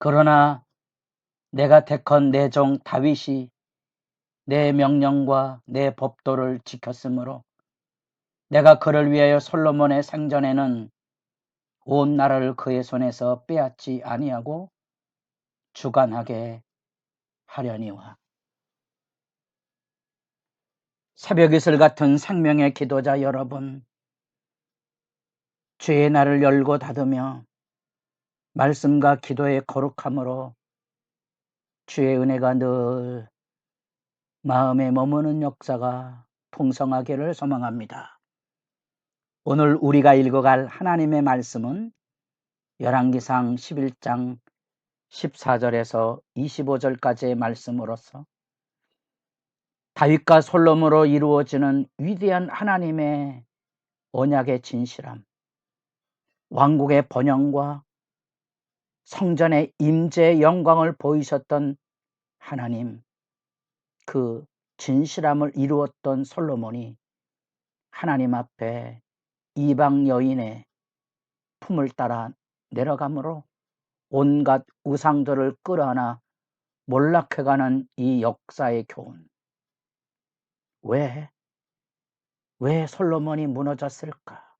그러나 내가 택한 내 종 다윗이 내 명령과 내 법도를 지켰으므로 내가 그를 위하여 솔로몬의 생전에는 온 나라를 그의 손에서 빼앗지 아니하고 주관하게 하려니와. 새벽 이슬 같은 생명의 기도자 여러분, 주의 날을 열고 닫으며 말씀과 기도의 거룩함으로 주의 은혜가 늘 마음에 머무는 역사가 풍성하기를 소망합니다. 오늘 우리가 읽어갈 하나님의 말씀은 열왕기상 11장 14절에서 25절까지의 말씀으로서 다윗과 솔로몬으로 이루어지는 위대한 하나님의 언약의 진실함, 왕국의 번영과 성전의 임재의 영광을 보이셨던 하나님, 그 진실함을 이루었던 솔로몬이 하나님 앞에 이방 여인의 품을 따라 내려가므로 온갖 우상들을 끌어안아 몰락해가는 이 역사의 교훈. 왜 솔로몬이 무너졌을까?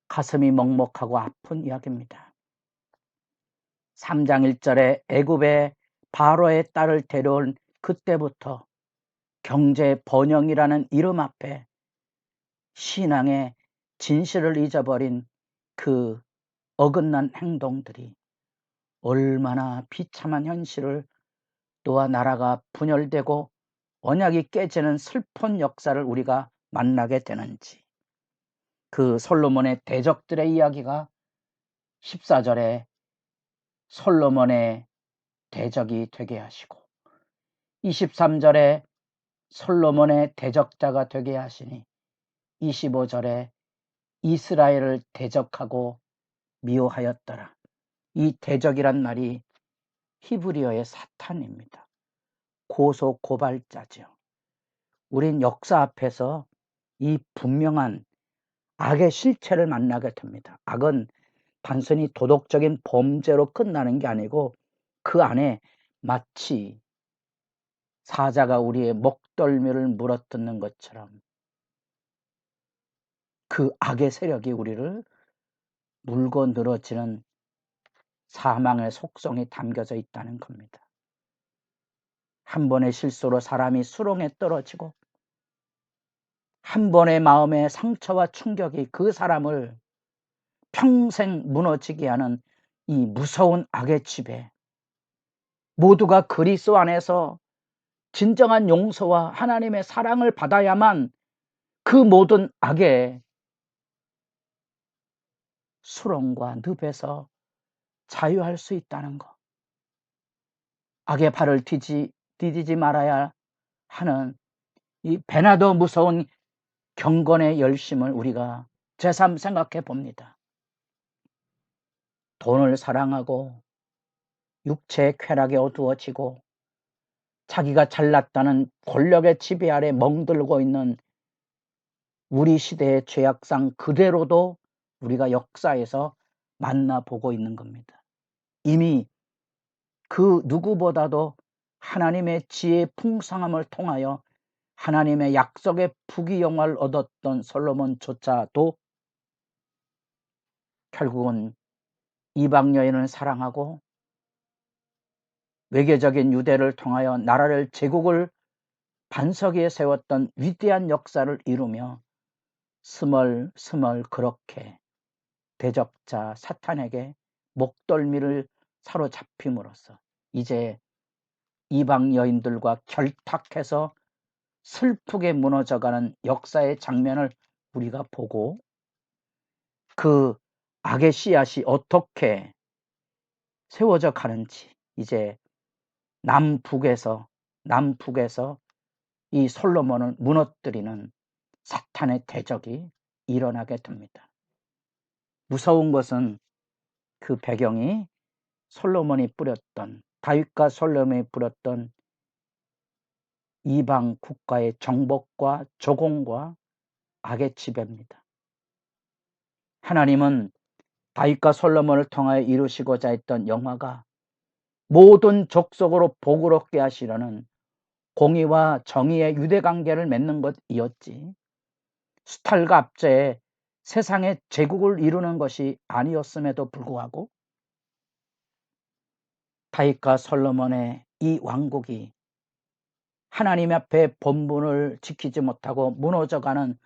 가슴이 먹먹하고 아픈 이야기입니다. 3장 1절에 애굽의 바로의 딸을 데려온 그때부터 경제 번영이라는 이름 앞에 신앙의 진실을 잊어버린 그 어긋난 행동들이 얼마나 비참한 현실을 또한 나라가 분열되고 언약이 깨지는 슬픈 역사를 우리가 만나게 되는지, 그 솔로몬의 대적들의 이야기가 14절에 솔로몬의 대적이 되게 하시고 23절에 솔로몬의 대적자가 되게 하시니 25절에 이스라엘을 대적하고 미워하였더라. 이 대적이란 말이 히브리어의 사탄입니다. 고소고발자죠. 우린 역사 앞에서 이 분명한 악의 실체를 만나게 됩니다. 악은 단순히 도덕적인 범죄로 끝나는 게 아니고 그 안에 마치 사자가 우리의 목덜미를 물어뜯는 것처럼 그 악의 세력이 우리를 물고 늘어지는 사망의 속성이 담겨져 있다는 겁니다. 한 번의 실수로 사람이 수렁에 떨어지고 한 번의 마음의 상처와 충격이 그 사람을 평생 무너지게 하는 이 무서운 악의 지배, 모두가 그리스도 안에서 진정한 용서와 하나님의 사랑을 받아야만 그 모든 악의 수렁과 늪에서 자유할 수 있다는 것. 악의 발을 디디지 말아야 하는 이 배나도 무서운 경건의 열심을 우리가 새삼 생각해 봅니다. 돈을 사랑하고 육체의 쾌락에 어두워지고 자기가 잘났다는 권력의 지배 아래 멍들고 있는 우리 시대의 죄악상 그대로도 우리가 역사에서 만나보고 있는 겁니다. 이미 그 누구보다도 하나님의 지혜의 풍성함을 통하여 하나님의 약속의 부귀영화를 얻었던 솔로몬조차도 결국은 이방 여인을 사랑하고 외교적인 유대를 통하여 나라를 제국을 반석 위에 세웠던 위대한 역사를 이루며 스멀스멀 그렇게 대적자 사탄에게 목덜미를 사로잡힘으로써 이제 이방 여인들과 결탁해서 슬프게 무너져가는 역사의 장면을 우리가 보고 그 악의 씨앗이 어떻게 세워져 가는지 이제 남북에서 이 솔로몬을 무너뜨리는 사탄의 대적이 일어나게 됩니다. 무서운 것은 그 배경이 솔로몬이 뿌렸던, 다윗과 솔로몬이 뿌렸던 이방 국가의 정복과 조공과 악의 지배입니다. 하나님은 다윗과 솔로몬을 통하여 이루시고자 했던 영화가 모든 족속으로 복을 얻게 하시려는 공의와 정의의 유대관계를 맺는 것이었지, 수탈과 압제에 세상의 제국을 이루는 것이 아니었음에도 불구하고 다윗과 솔로몬의 이 왕국이 하나님 앞에 본분을 지키지 못하고 무너져가는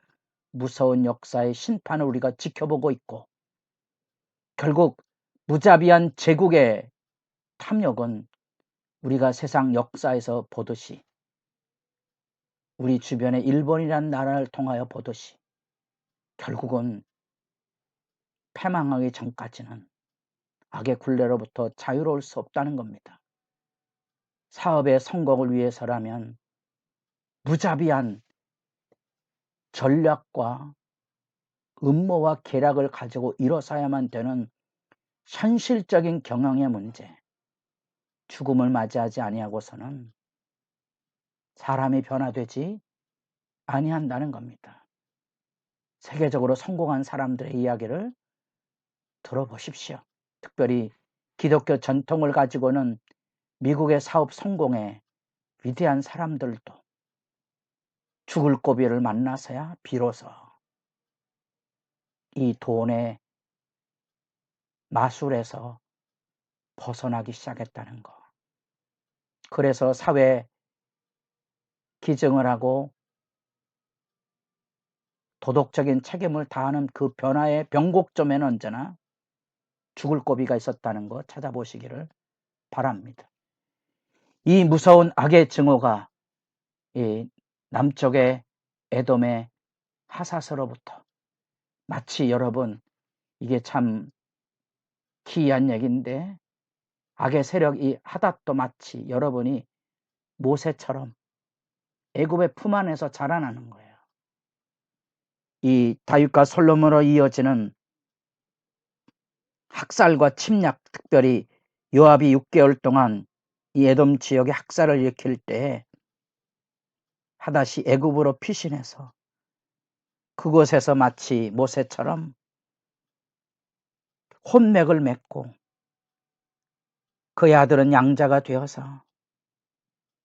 무서운 역사의 심판을 우리가 지켜보고 있고, 결국 무자비한 제국의 탐욕은 우리가 세상 역사에서 보듯이, 우리 주변의 일본이라는 나라를 통하여 보듯이 결국은 패망하기 전까지는 악의 굴레로부터 자유로울 수 없다는 겁니다. 사업의 성공을 위해서라면 무자비한 전략과 음모와 계략을 가지고 일어서야만 되는 현실적인 경영의 문제, 죽음을 맞이하지 아니하고서는 사람이 변화되지 아니한다는 겁니다. 세계적으로 성공한 사람들의 이야기를 들어보십시오. 특별히 기독교 전통을 가지고는 미국의 사업 성공에 위대한 사람들도 죽을 고비를 만나서야 비로소 이 돈의 마술에서 벗어나기 시작했다는 거. 그래서 사회 기증을 하고 도덕적인 책임을 다하는 그 변화의 변곡점에는 언제나 죽을 고비가 있었다는 거 찾아보시기를 바랍니다. 이 무서운 악의 증오가 이 남쪽의 에돔의 하사스로부터, 마치 여러분, 이게 참 기이한 얘기인데, 악의 세력 이 하닷도 마치 여러분이 모세처럼 애굽의 품 안에서 자라나는 거예요. 이 다윗과 솔로몬으로 이어지는 학살과 침략, 특별히 요압이 6개월 동안 이 에돔 지역의 학살을 일으킬 때 하닷이 애굽으로 피신해서 그곳에서 마치 모세처럼 혼맥을 맺고 그의 아들은 양자가 되어서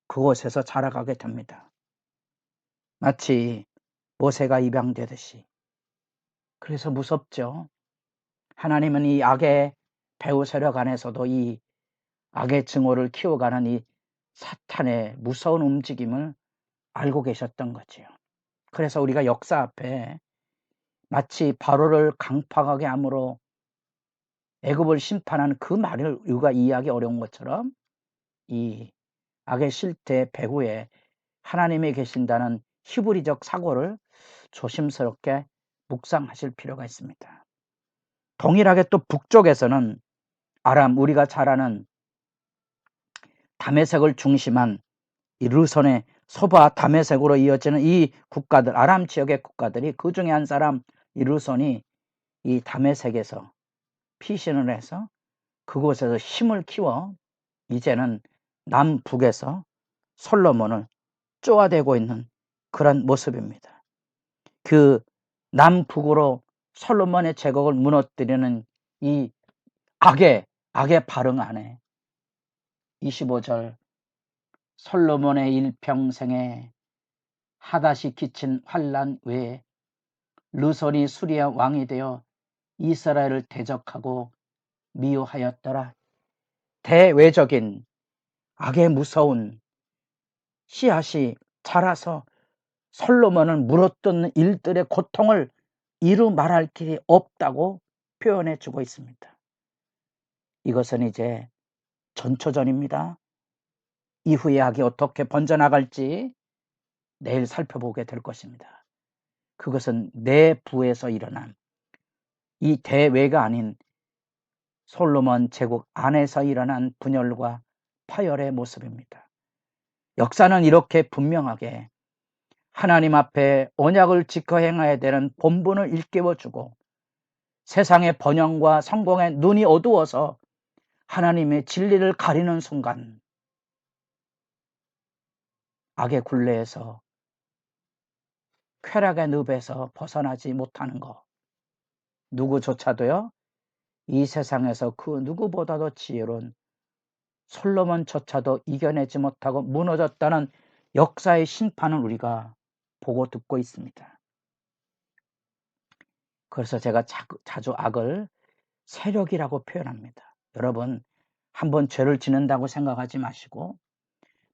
그곳에서 자라가게 됩니다. 마치 모세가 입양되듯이. 그래서 무섭죠. 하나님은 이 악의 배후 세력 안에서도 이 악의 증오를 키워가는 이 사탄의 무서운 움직임을 알고 계셨던 거지요. 그래서 우리가 역사 앞에 마치 바로를 강팍하게 함으로 애굽을 심판하는 그 말을 우리가 이해하기 어려운 것처럼 이 악의 실태 배후에 하나님이 계신다는 히브리적 사고를 조심스럽게 묵상하실 필요가 있습니다. 동일하게 또 북쪽에서는 아람, 우리가 잘 아는 다메섹을 중심한 이 르손의 소바 다메섹으로 이어지는 이 국가들, 아람 지역의 국가들이, 그 중에 한 사람 이 르손이 이 다메섹에서 피신을 해서 그곳에서 힘을 키워 이제는 남북에서 솔로몬을 쪼아대고 있는 그런 모습입니다. 그 남북으로 솔로몬의 제국을 무너뜨리는 이 악의 발흥 안에 25절 솔로몬의 일평생에 하닷이 끼친 환난 외에 르손이 수리아 왕이 되어 이스라엘을 대적하고 미워하였더라. 대외적인 악의 무서운 씨앗이 자라서 솔로몬을 물어뜯는 일들의 고통을 이루 말할 길이 없다고 표현해 주고 있습니다. 이것은 이제 전초전입니다. 이후의 악이 어떻게 번져나갈지 내일 살펴보게 될 것입니다. 그것은 내부에서 일어난 이 대외가 아닌 솔로몬 제국 안에서 일어난 분열과 파열의 모습입니다. 역사는 이렇게 분명하게 하나님 앞에 언약을 지켜 행해야 되는 본분을 일깨워주고 세상의 번영과 성공에 눈이 어두워서 하나님의 진리를 가리는 순간 악의 굴레에서, 쾌락의 늪에서 벗어나지 못하는 것, 누구조차도요 이 세상에서 그 누구보다도 지혜로운 솔로몬조차도 이겨내지 못하고 무너졌다는 역사의 심판을 우리가 보고 듣고 있습니다. 그래서 제가 자주 악을 세력이라고 표현합니다. 여러분, 한번 죄를 짓는다고 생각하지 마시고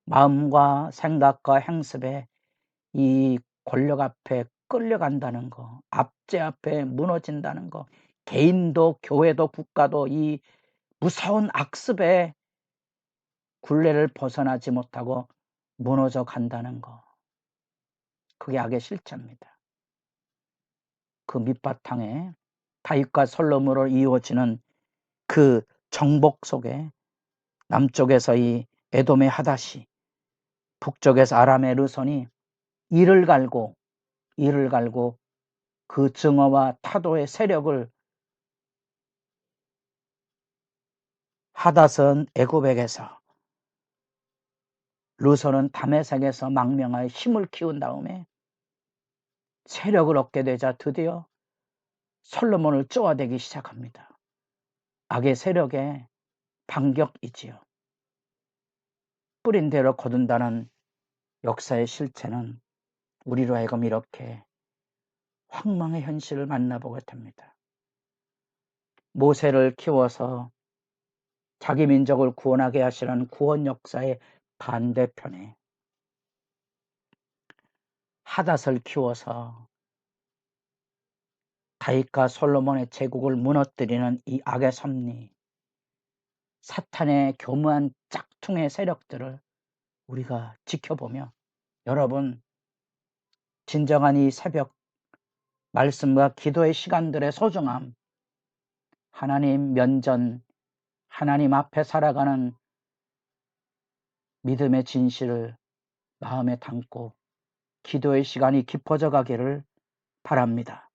마음과 생각과 행습에 이 권력 앞에 끌려간다는 거, 압제 앞에 무너진다는 거, 개인도 교회도 국가도 이 무서운 악습에 굴레를 벗어나지 못하고 무너져 간다는 거, 그게 악의 실체입니다. 그 밑바탕에 다윗과 솔로몬으로 이루어지는 그 정복 속에 남쪽에서 이 에돔의 하닷이, 북쪽에서 아람의 르손이 이를 갈고 그 증오와 타도의 세력을 하닷은 애굽에게서, 르손은 다메섹에서 망명하여 힘을 키운 다음에 세력을 얻게 되자 드디어 솔로몬을 쪼아대기 시작합니다. 악의 세력의 반격이지요. 뿌린 대로 거둔다는 역사의 실체는 우리로 하여금 이렇게 황망의 현실을 만나보게 됩니다. 모세를 키워서 자기 민족을 구원하게 하시는 구원 역사의 반대편에 하닷을 키워서 다윗과 솔로몬의 제국을 무너뜨리는 이 악의 섭리, 사탄의 교묘한 짝퉁의 세력들을 우리가 지켜보며 여러분, 진정한 이 새벽 말씀과 기도의 시간들의 소중함, 하나님 면전, 하나님 앞에 살아가는 믿음의 진실을 마음에 담고 기도의 시간이 깊어져 가기를 바랍니다.